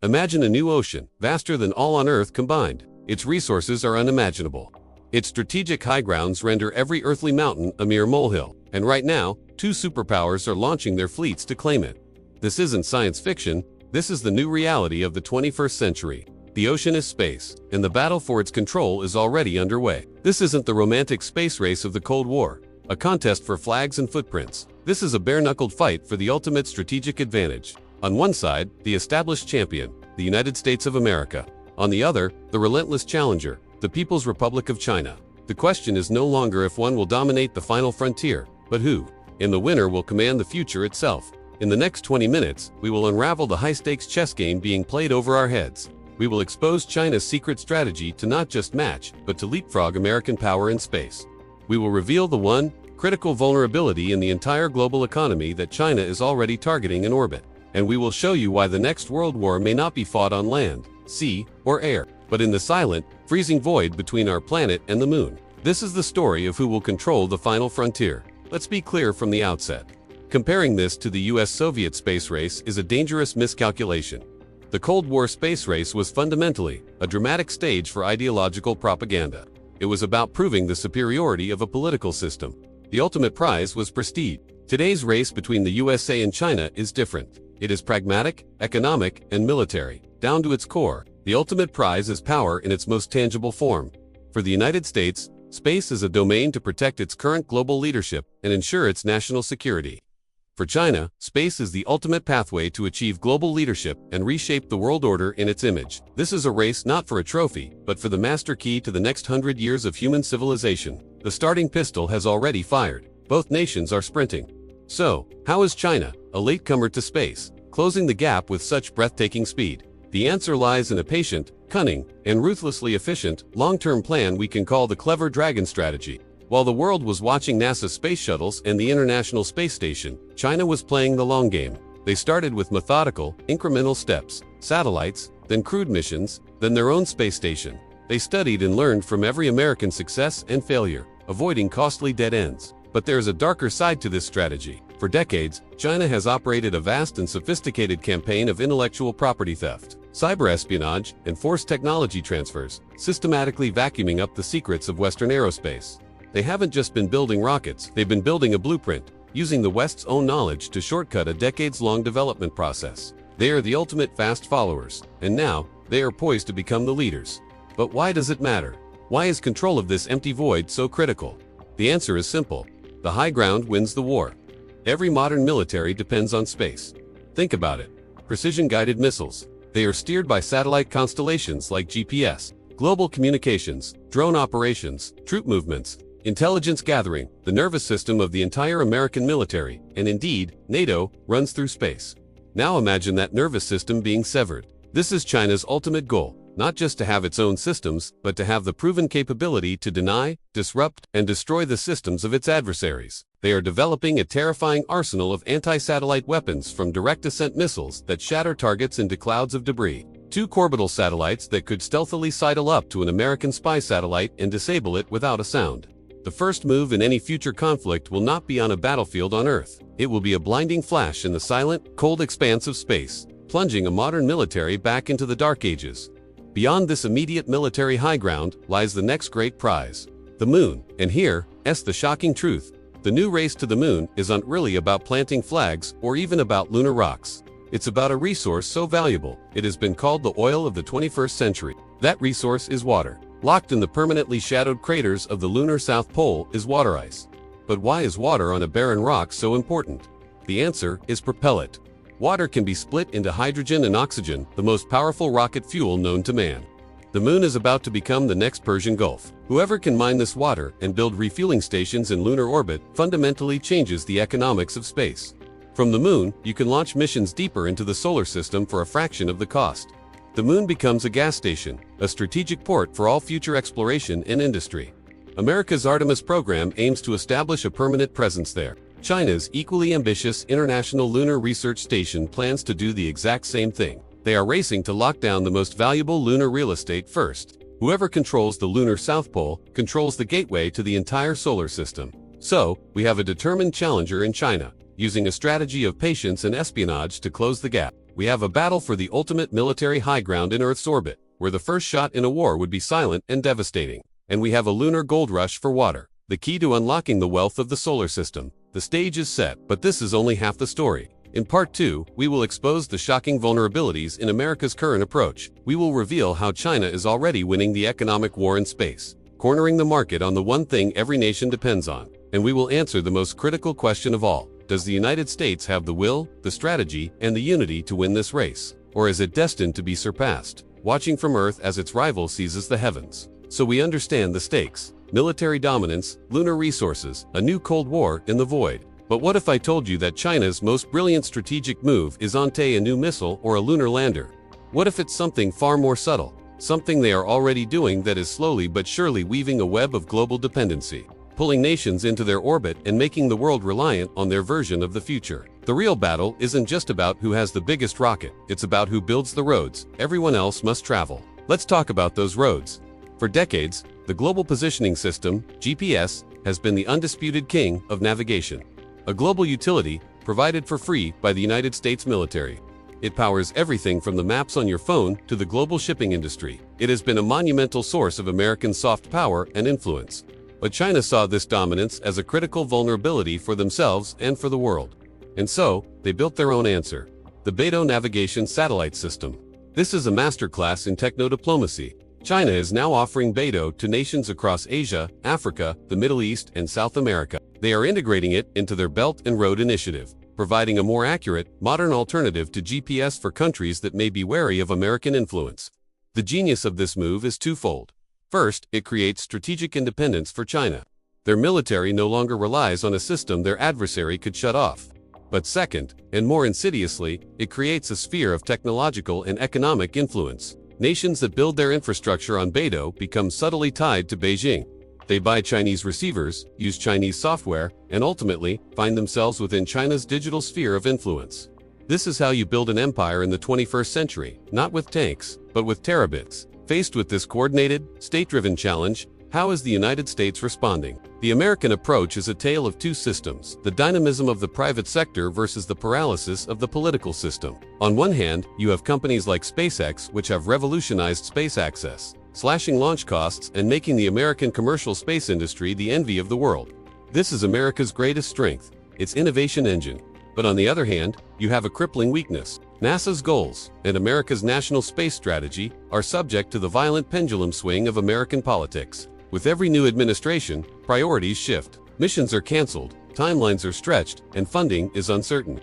Imagine a new ocean, vaster than all on Earth combined. Its resources are unimaginable. Its strategic high grounds render every earthly mountain a mere molehill. And right now, two superpowers are launching their fleets to claim it. This isn't science fiction, this is the new reality of the 21st century. The ocean is space, and the battle for its control is already underway. This isn't the romantic space race of the Cold War, a contest for flags and footprints. This is a bare-knuckled fight for the ultimate strategic advantage. On one side, the established champion, the United States of America. On the other, the relentless challenger, the People's Republic of China. The question is no longer if one will dominate the final frontier, but who. And the winner will command the future itself. In the next 20 minutes, we will unravel the high-stakes chess game being played over our heads. We will expose China's secret strategy to not just match, but to leapfrog American power in space. We will reveal the one critical vulnerability in the entire global economy that China is already targeting in orbit. And we will show you why the next world war may not be fought on land, sea, or air, but in the silent, freezing void between our planet and the moon. This is the story of who will control the final frontier. Let's be clear from the outset. Comparing this to the US-Soviet space race is a dangerous miscalculation. The Cold War space race was fundamentally a dramatic stage for ideological propaganda. It was about proving the superiority of a political system. The ultimate prize was prestige. Today's race between the USA and China is different. It is pragmatic, economic, and military. Down to its core, the ultimate prize is power in its most tangible form. For the United States, space is a domain to protect its current global leadership and ensure its national security. For China, space is the ultimate pathway to achieve global leadership and reshape the world order in its image. This is a race not for a trophy, but for the master key to the next 100 years of human civilization. The starting pistol has already fired. Both nations are sprinting. So, how is China, a latecomer to space, closing the gap with such breathtaking speed? The answer lies in a patient, cunning, and ruthlessly efficient, long-term plan we can call the Clever Dragon strategy. While the world was watching NASA's space shuttles and the International Space Station, China was playing the long game. They started with methodical, incremental steps, satellites, then crewed missions, then their own space station. They studied and learned from every American success and failure, avoiding costly dead ends. But there is a darker side to this strategy. For decades, China has operated a vast and sophisticated campaign of intellectual property theft, cyber espionage, and forced technology transfers, systematically vacuuming up the secrets of Western aerospace. They haven't just been building rockets, they've been building a blueprint, using the West's own knowledge to shortcut a decades-long development process. They are the ultimate fast followers, and now, they are poised to become the leaders. But why does it matter? Why is control of this empty void so critical? The answer is simple. The high ground wins the war. Every modern military depends on space. Think about it. Precision-guided missiles. They are steered by satellite constellations like GPS, global communications, drone operations, troop movements, intelligence gathering. The nervous system of the entire American military, and indeed, NATO, runs through space. Now imagine that nervous system being severed. This is China's ultimate goal, not just to have its own systems, but to have the proven capability to deny, disrupt, and destroy the systems of its adversaries. They are developing a terrifying arsenal of anti-satellite weapons, from direct ascent missiles that shatter targets into clouds of debris, to orbital satellites that could stealthily sidle up to an American spy satellite and disable it without a sound. The first move in any future conflict will not be on a battlefield on Earth. It will be a blinding flash in the silent, cold expanse of space, plunging a modern military back into the Dark Ages. Beyond this immediate military high ground lies the next great prize, the moon. And here's the shocking truth. The new race to the moon isn't really about planting flags or even about lunar rocks. It's about a resource so valuable, it has been called the oil of the 21st century. That resource is water. Locked in the permanently shadowed craters of the lunar South Pole is water ice. But why is water on a barren rock so important? The answer is propellant. Water can be split into hydrogen and oxygen, the most powerful rocket fuel known to man. The moon is about to become the next Persian Gulf. Whoever can mine this water and build refueling stations in lunar orbit fundamentally changes the economics of space. From the moon, you can launch missions deeper into the solar system for a fraction of the cost. The moon becomes a gas station, a strategic port for all future exploration and industry. America's Artemis program aims to establish a permanent presence there. China's equally ambitious International Lunar Research Station plans to do the exact same thing. They are racing to lock down the most valuable lunar real estate first. Whoever controls the lunar South Pole controls the gateway to the entire solar system. So, we have a determined challenger in China, using a strategy of patience and espionage to close the gap. We have a battle for the ultimate military high ground in Earth's orbit, where the first shot in a war would be silent and devastating. And we have a lunar gold rush for water, the key to unlocking the wealth of the solar system. The stage is set, but this is only half the story. In Part 2, we will expose the shocking vulnerabilities in America's current approach. We will reveal how China is already winning the economic war in space, cornering the market on the one thing every nation depends on. And we will answer the most critical question of all. Does the United States have the will, the strategy, and the unity to win this race? Or is it destined to be surpassed, watching from Earth as its rival seizes the heavens? So we understand the stakes: military dominance, lunar resources, a new Cold War in the void. But what if I told you that China's most brilliant strategic move is a new missile or a lunar lander? What if it's something far more subtle, something they are already doing that is slowly but surely weaving a web of global dependency, pulling nations into their orbit and making the world reliant on their version of the future? The real battle isn't just about who has the biggest rocket, it's about who builds the roads everyone else must travel. Let's talk about those roads. For decades, the Global Positioning System, GPS, has been the undisputed king of navigation. A global utility provided for free by the United States military. It powers everything from the maps on your phone to the global shipping industry. It has been a monumental source of American soft power and influence. But China saw this dominance as a critical vulnerability for themselves and for the world. And so, they built their own answer: the Beidou Navigation Satellite System. This is a masterclass in techno-diplomacy. China is now offering Beidou to nations across Asia, Africa, the Middle East, and South America. They are integrating it into their Belt and Road Initiative, providing a more accurate, modern alternative to GPS for countries that may be wary of American influence. The genius of this move is twofold. First, it creates strategic independence for China. Their military no longer relies on a system their adversary could shut off. But second, and more insidiously, it creates a sphere of technological and economic influence. Nations that build their infrastructure on Beidou become subtly tied to Beijing. They buy Chinese receivers, use Chinese software, and ultimately find themselves within China's digital sphere of influence. This is how you build an empire in the 21st century, not with tanks, but with terabits. Faced with this coordinated, state-driven challenge, how is the United States responding? The American approach is a tale of two systems: the dynamism of the private sector versus the paralysis of the political system. On one hand, you have companies like SpaceX, which have revolutionized space access, slashing launch costs and making the American commercial space industry the envy of the world. This is America's greatest strength, its innovation engine. But on the other hand, you have a crippling weakness. NASA's goals and America's national space strategy are subject to the violent pendulum swing of American politics. With every new administration, priorities shift. Missions are canceled, timelines are stretched, and funding is uncertain.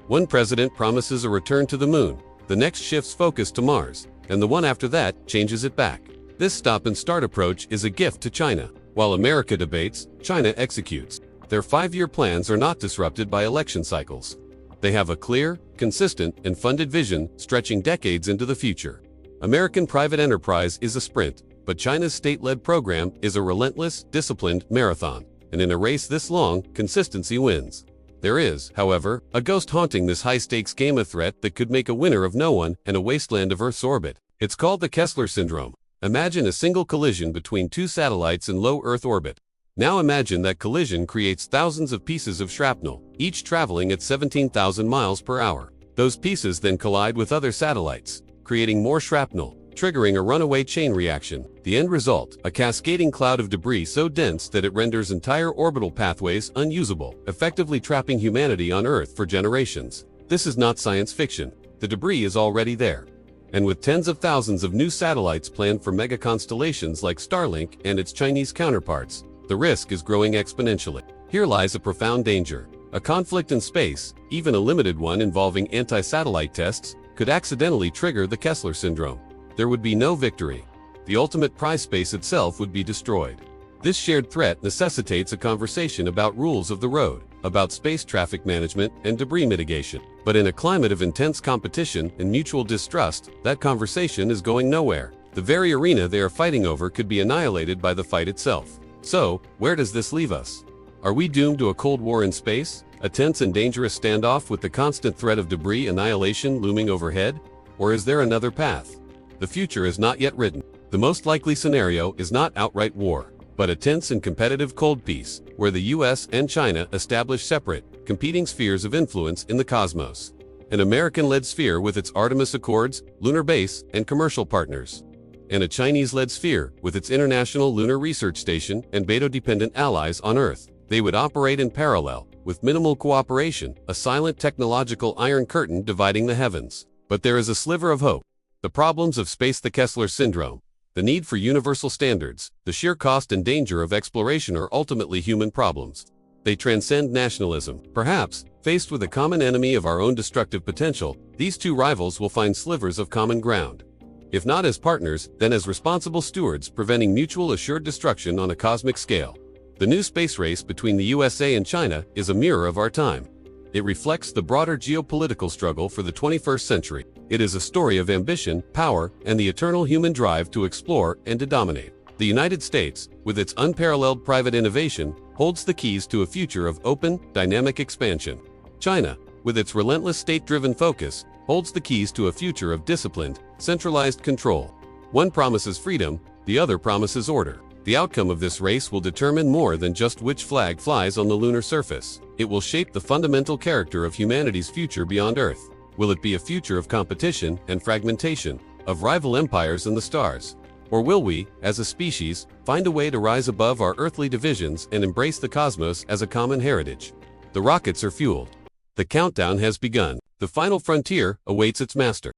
One president promises a return to the moon, the next shifts focus to Mars, and the one after that changes it back. This stop-and-start approach is a gift to China. While America debates, China executes. Their 5-year plans are not disrupted by election cycles. They have a clear, consistent, and funded vision stretching decades into the future. American private enterprise is a sprint, but China's state-led program is a relentless, disciplined marathon. And in a race this long, consistency wins. There is, however, a ghost haunting this high-stakes game, a threat that could make a winner of no one and a wasteland of Earth's orbit. It's called the Kessler syndrome. Imagine a single collision between two satellites in low Earth orbit. Now imagine that collision creates thousands of pieces of shrapnel, each traveling at 17,000 miles per hour. Those pieces then collide with other satellites, creating more shrapnel, triggering a runaway chain reaction. The end result, a cascading cloud of debris so dense that it renders entire orbital pathways unusable, effectively trapping humanity on Earth for generations. This is not science fiction. The debris is already there. And with tens of thousands of new satellites planned for mega constellations like Starlink and its Chinese counterparts, the risk is growing exponentially. Here lies a profound danger. A conflict in space, even a limited one involving anti-satellite tests, could accidentally trigger the Kessler syndrome. There would be no victory. The ultimate prize space itself would be destroyed. This shared threat necessitates a conversation about rules of the road, about space traffic management and debris mitigation. But in a climate of intense competition and mutual distrust, that conversation is going nowhere. The very arena they are fighting over could be annihilated by the fight itself. So, where does this leave us? Are we doomed to a Cold War in space? A tense and dangerous standoff with the constant threat of debris annihilation looming overhead? Or is there another path? The future is not yet written. The most likely scenario is not outright war, but a tense and competitive cold peace, where the US and China establish separate, competing spheres of influence in the cosmos. an American-led sphere with its Artemis Accords, lunar base, and commercial partners, and a Chinese-led sphere with its International Lunar Research Station and Beidou-dependent allies on Earth. They would operate in parallel, with minimal cooperation, a silent technological iron curtain dividing the heavens. But there is a sliver of hope. The problems of space, the Kessler syndrome, the need for universal standards, the sheer cost and danger of exploration are ultimately human problems. They transcend nationalism. Perhaps, faced with a common enemy of our own destructive potential, these two rivals will find slivers of common ground. If not as partners, then as responsible stewards preventing mutual assured destruction on a cosmic scale. The new space race between the USA and China is a mirror of our time. It reflects the broader geopolitical struggle for the 21st century. It is a story of ambition, power, and the eternal human drive to explore and to dominate. The United States, with its unparalleled private innovation, holds the keys to a future of open, dynamic expansion. China, with its relentless state-driven focus, holds the keys to a future of disciplined, centralized control. One promises freedom, the other promises order. The outcome of this race will determine more than just which flag flies on the lunar surface. It will shape the fundamental character of humanity's future beyond Earth. Will it be a future of competition and fragmentation, of rival empires and the stars? Or will we, as a species, find a way to rise above our earthly divisions and embrace the cosmos as a common heritage? The rockets are fueled. The countdown has begun. The final frontier awaits its master.